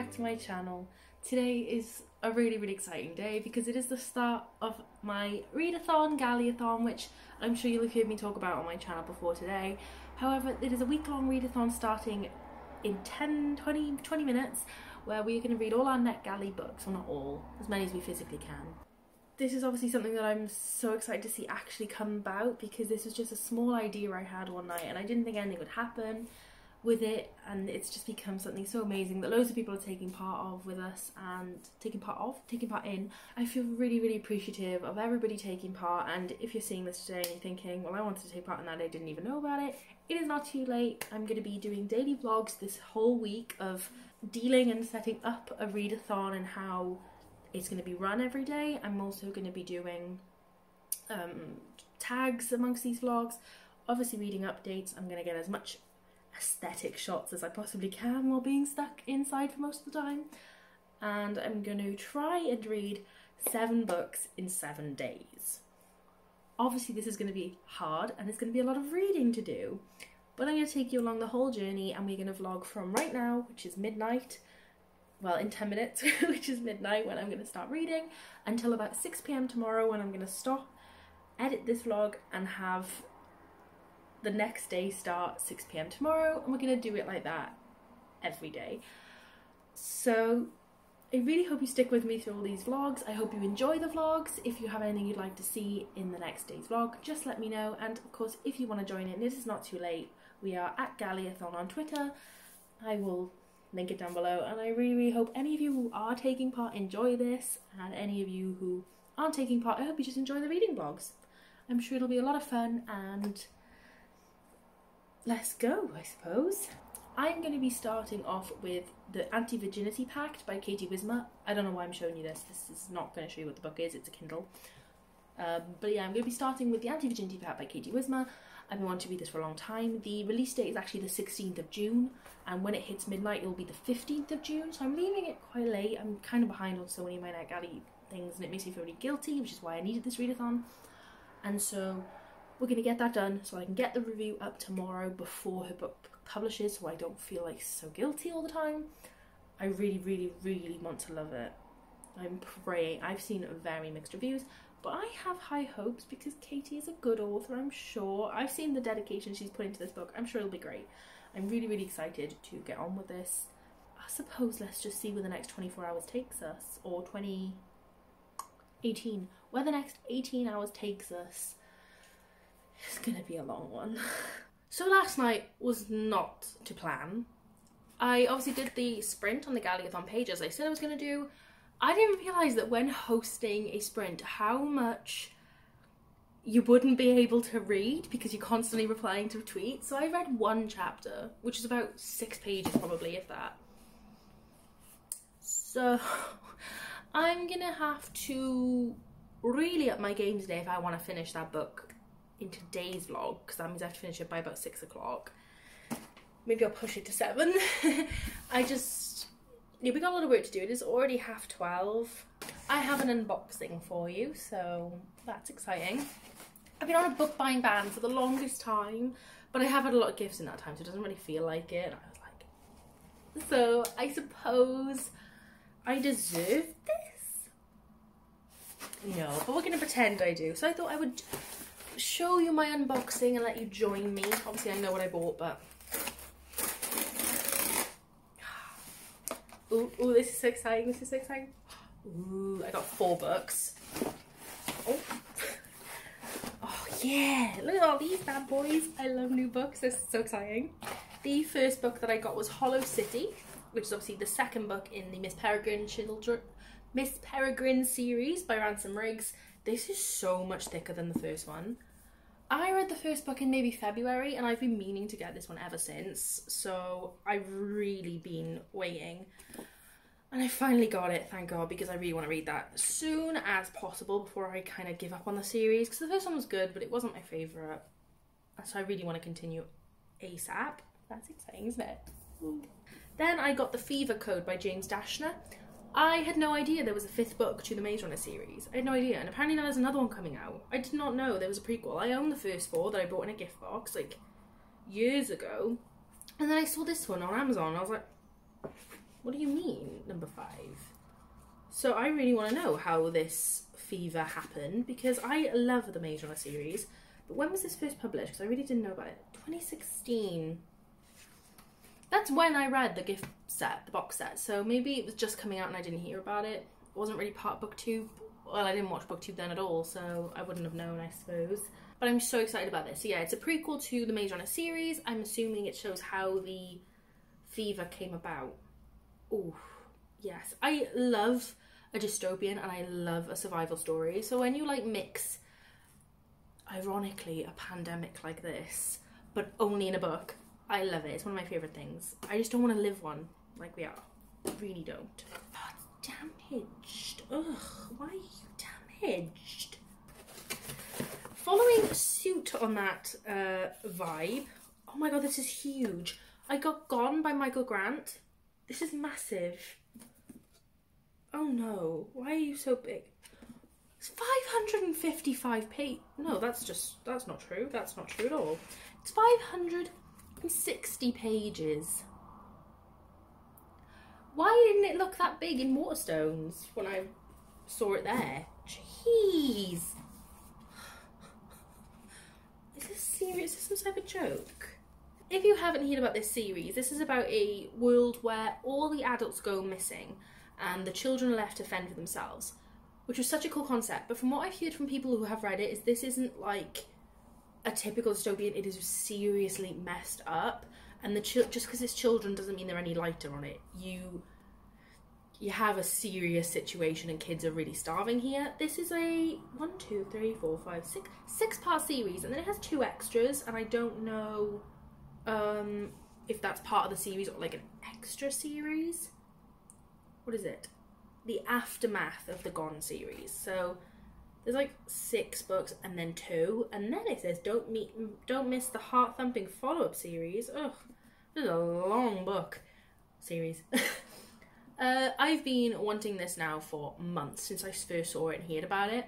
back to my channel. Today is a really exciting day because it is the start of my Readathon, Galleyathon, which I'm sure you'll have heard me talk about on my channel before today. However, it is a week-long readathon starting in 20 minutes where we're going to read all our NetGalley books, well not all, as many as we physically can. This is obviously something that I'm so excited to see actually come about because this was just a small idea I had one night and I didn't think anything would happen with it, and it's just become something so amazing that loads of people are taking part of with us and taking part in. I feel really appreciative of everybody taking part, and if you're seeing this today and you're thinking, well, I wanted to take part in that, I didn't even know about it, it is not too late. I'm going to be doing daily vlogs this whole week of dealing and setting up a readathon and how it's going to be run every day. I'm also going to be doing tags amongst these vlogs, obviously reading updates. I'm going to get as much aesthetic shots as I possibly can while being stuck inside for most of the time, and I'm going to try and read 7 books in 7 days. Obviously this is going to be hard and it's going to be a lot of reading to do, but I'm going to take you along the whole journey and we're going to vlog from right now, which is midnight, well in 10 minutes which is midnight when I'm going to start reading, until about 6 PM tomorrow when I'm going to stop, edit this vlog and have the next day start 6 PM tomorrow, and we're going to do it like that every day. So I really hope you stick with me through all these vlogs. I hope you enjoy the vlogs. If you have anything you'd like to see in the next day's vlog, just let me know, and of course if you want to join in, this is not too late. We are at Galleyathon on Twitter. I will link it down below, and I really hope any of you who are taking part enjoy this, and any of you who aren't taking part, I hope you just enjoy the reading vlogs. I'm sure it'll be a lot of fun, and let's go, I suppose. I'm going to be starting off with the Anti-Virginity Pact by Katie Wismer. I don't know why I'm showing you this. This is not going to show you what the book is. It's a Kindle. But yeah, I'm going to be starting with the Anti-Virginity Pact by Katie Wismer. I've been wanting to read this for a long time. The release date is actually the 16th of June, and when it hits midnight, it'll be the 15th of June. So I'm leaving it quite late. I'm kind of behind on so many of my NetGalley things, and it makes me feel really guilty, which is why I needed this readathon. And so we're going to get that done so I can get the review up tomorrow before her book publishes, so I don't feel like so guilty all the time. I really want to love it. I'm praying. I've seen very mixed reviews, but I have high hopes because Katie is a good author, I'm sure. I've seen the dedication she's put into this book. I'm sure it'll be great. I'm really excited to get on with this. I suppose let's just see where the next 24 hours takes us, or 18. Where the next 18 hours takes us. It's gonna be a long one. So last night was not to plan. I obviously did the sprint on the Galleyathon page as I said I was gonna do. I didn't realise that when hosting a sprint how much you wouldn't be able to read because you're constantly replying to tweets. So I read 1 chapter, which is about 6 pages probably, if that. So I'm gonna have to really up my game today if I want to finish that book in today's vlog, because that means I have to finish it by about 6 o'clock. Maybe I'll push it to 7. Yeah, we got a lot of work to do. It is already 12:30. I have an unboxing for you, so that's exciting. I've been on a book buying ban for the longest time, but I have had a lot of gifts in that time, so it doesn't really feel like it. I was like, so I suppose I deserve this? No, but we're gonna pretend I do. So I thought I would show you my unboxing and let you join me. Obviously I know what I bought, but ooh, this is so exciting, this is so exciting. Ooh, I got 4 books. Oh yeah, look at all these bad boys. I love new books, this is so exciting. The first book that I got was Hollow City, which is obviously the second book in the Miss Peregrine series by Ransom Riggs. This is so much thicker than the first one. I read the first book in maybe February and I've been meaning to get this one ever since, so I've really been waiting. And I finally got it, thank God, because I really want to read that as soon as possible before I kind of give up on the series, because the first one was good but it wasn't my favourite. So I really want to continue ASAP. That's exciting, isn't it? Ooh. Then I got The Fever Code by James Dashner. I had no idea there was a 5th book to the Maze Runner series. I had no idea, and apparently now there's another one coming out. I did not know there was a prequel. I own the first 4 that I bought in a gift box like years ago, and then I saw this one on Amazon and I was like, What do you mean, number 5? So I really want to know how this fever happened, because I love the Maze Runner series. But when was this first published? Because I really didn't know about it. 2016. That's when I read the gift set, the box set. So maybe it was just coming out and I didn't hear about it. It wasn't really part of BookTube. Well, I didn't watch BookTube then at all, so I wouldn't have known, I suppose. But I'm so excited about this. So yeah, it's a prequel to the Maze Runner series. I'm assuming it shows how the fever came about. Oh, yes. I love a dystopian and I love a survival story. So when you like mix, ironically, a pandemic like this, but only in a book, I love it. It's one of my favourite things. I just don't want to live one like we are. I really don't. Oh, it's damaged. Ugh, why are you damaged? Following suit on that vibe, oh my god, this is huge. I Got Gone by Michael Grant. This is massive. Oh no, why are you so big? It's 555 pages. No, that's not true. That's not true at all. It's 560 pages. Why didn't it look that big in Waterstones when I saw it there? Jeez. Is this serious? Is this some type of joke? If you haven't heard about this series, this is about a world where all the adults go missing and the children are left to fend for themselves, which was such a cool concept. But from what I've heard from people who have read it, is this isn't like a typical dystopian. It is seriously messed up, and the just because it's children doesn't mean they're any lighter on it. You have a serious situation and kids are really starving here. This is a 1, 2, 3, 4, 5, 6-part series, and then it has 2 extras, and I don't know if that's part of the series or like an extra series. What is it? The aftermath of the Gone series. So there's like 6 books and then 2, and then it says don't miss the heart-thumping follow-up series. Ugh, this is a long book series. I've been wanting this now for months, since I first saw it and heard about it.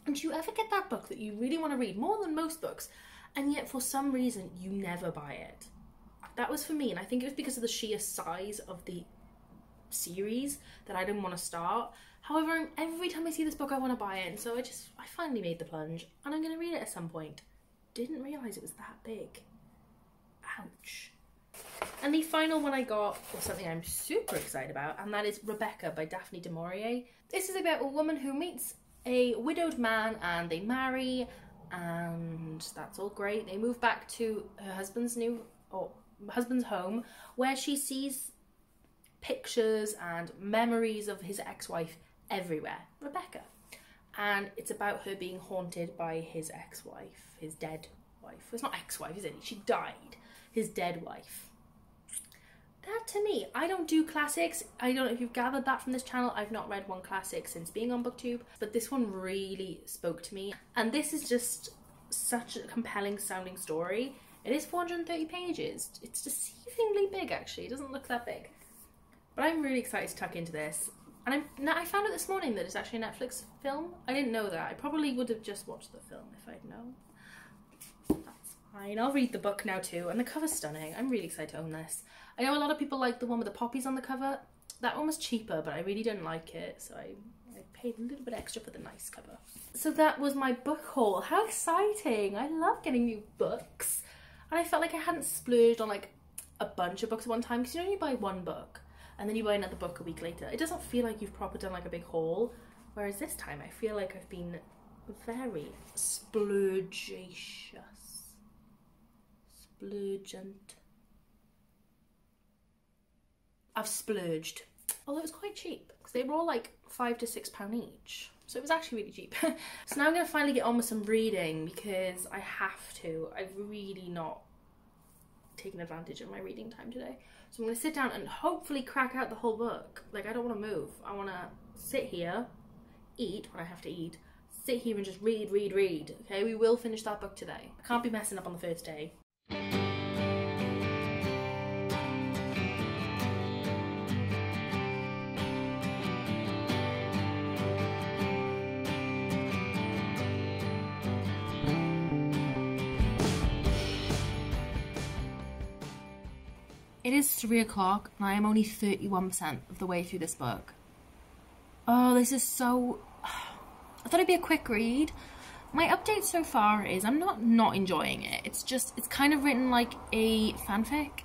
And do you ever get that book that you really want to read more than most books, and yet for some reason you never buy it? That was for me, and I think it was because of the sheer size of the series that I didn't want to start. However, every time I see this book I want to buy it, and so I finally made the plunge, and I'm going to read it at some point. Didn't realise it was that big. Ouch. And the final one I got was something I'm super excited about, and that is Rebecca by Daphne du Maurier. This is about a woman who meets a widowed man and they marry, and that's all great. They move back to her husband's home, where she sees pictures and memories of his ex-wife everywhere, Rebecca. And it's about her being haunted by his ex-wife, his dead wife. It's not ex-wife, is it? She died. His dead wife. That to me, I don't do classics. I don't know if you've gathered that from this channel. I've not read one classic since being on BookTube, but this one really spoke to me. And this is just such a compelling sounding story. It is 430 pages. It's deceivingly big, actually. It doesn't look that big. But I'm really excited to tuck into this. And I found out this morning that it's actually a Netflix film. I didn't know that. I probably would have just watched the film if I'd known. That's fine. I'll read the book now too. And the cover's stunning. I'm really excited to own this. I know a lot of people like the one with the poppies on the cover. That one was cheaper, but I really didn't like it. So I paid a little bit extra for the nice cover. So that was my book haul. How exciting. I love getting new books. And I felt like I hadn't splurged on like a bunch of books at one time. Because you know, you buy one book and then you buy another book a week later. It doesn't feel like you've proper done like a big haul. Whereas this time I feel like I've been very splurgacious. Splurgent. I've splurged. Although it was quite cheap, because they were all like £5 to £6 each. So it was actually really cheap. So now I'm going to finally get on with some reading, because I have to. I've really not taken advantage of my reading time today. So I'm going to sit down and hopefully crack out the whole book. Like, I don't want to move. I want to sit here, eat when I have to eat, sit here and just read. Okay, we will finish that book today. I can't be messing up on the first day. It is 3 o'clock and I am only 31% of the way through this book. Oh, this is so... I thought it'd be a quick read. My update so far is I'm not enjoying it. It's kind of written like a fanfic.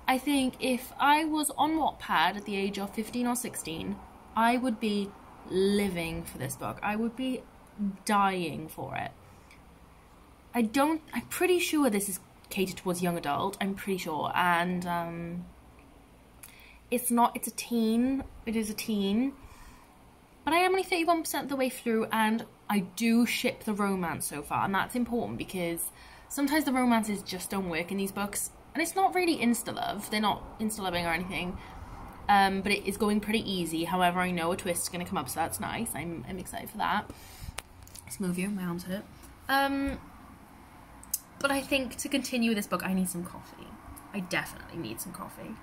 I think if I was on Wattpad at the age of 15 or 16, I would be living for this book. I would be dying for it. I'm pretty sure this is catered towards young adult, I'm pretty sure, and it's a teen, it is a teen, but I am only 31% of the way through, and I do ship the romance so far, and that's important because sometimes the romances just don't work in these books, and it's not really insta-love, they're not insta-loving or anything, but it is going pretty easy. However, I know a twist is going to come up, so that's nice. I'm excited for that. Let's move you, my arms hurt. But I think to continue this book, I need some coffee. I definitely need some coffee.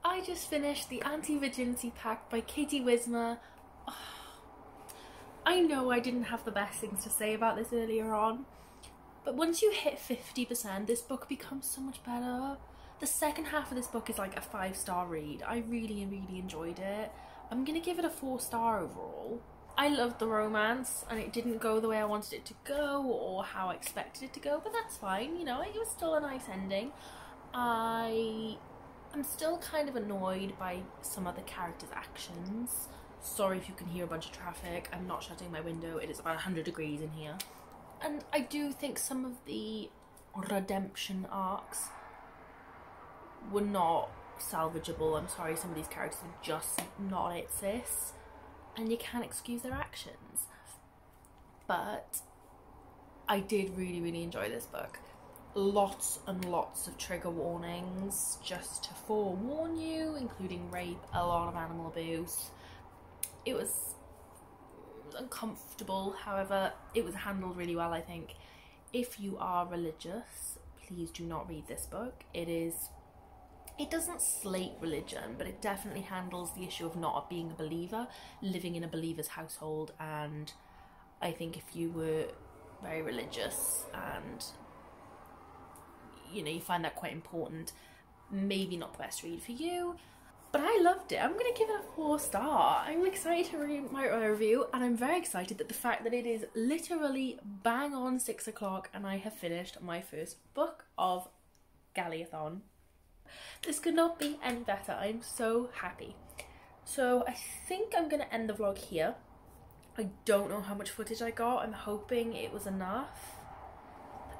I just finished The Anti-Virginity Pact by Katie Wismer. Oh, I know I didn't have the best things to say about this earlier on, but once you hit 50%, this book becomes so much better. The second half of this book is like a 5-star read. I really enjoyed it. I'm gonna give it a 4-star overall. I loved the romance, and it didn't go the way I wanted it to go or how I expected it to go, but that's fine, you know, it was still a nice ending. I'm still kind of annoyed by some of the characters' actions. Sorry if you can hear a bunch of traffic. I'm not shutting my window. It is about 100 degrees in here. And I do think some of the redemption arcs were not salvageable. I'm sorry, some of these characters are just not it, sis. And you can't excuse their actions. But I did really enjoy this book. Lots and lots of trigger warnings just to forewarn you, including rape, a lot of animal abuse. It was uncomfortable, however, it was handled really well, I think. If you are religious, please do not read this book. It doesn't slate religion, but it definitely handles the issue of not being a believer, living in a believer's household, and I think if you were very religious and you know, you find that quite important, maybe not the best read for you, but I loved it. I'm gonna give it a 4-star. I'm excited to read my review, and I'm very excited that the fact that it is literally bang on 6 o'clock and I have finished my first book of Galleyathon. This could not be any better. I'm so happy. So I think I'm gonna end the vlog here. I don't know how much footage I got. I'm hoping it was enough.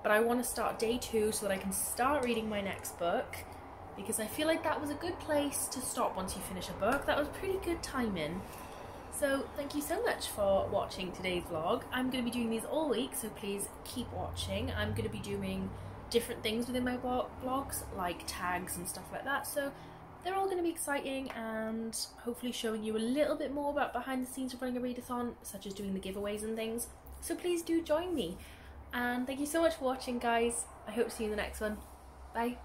But I want to start day 2 so that I can start reading my next book, because I feel like that was a good place to stop once you finish a book. That was pretty good timing. So thank you so much for watching today's vlog. I'm going to be doing these all week, so please keep watching. I'm going to be doing different things within my vlogs, like tags and stuff like that, so they're all going to be exciting and hopefully showing you a little bit more about behind the scenes of running a readathon, such as doing the giveaways and things. So please do join me. And thank you so much for watching, guys. I hope to see you in the next one. Bye.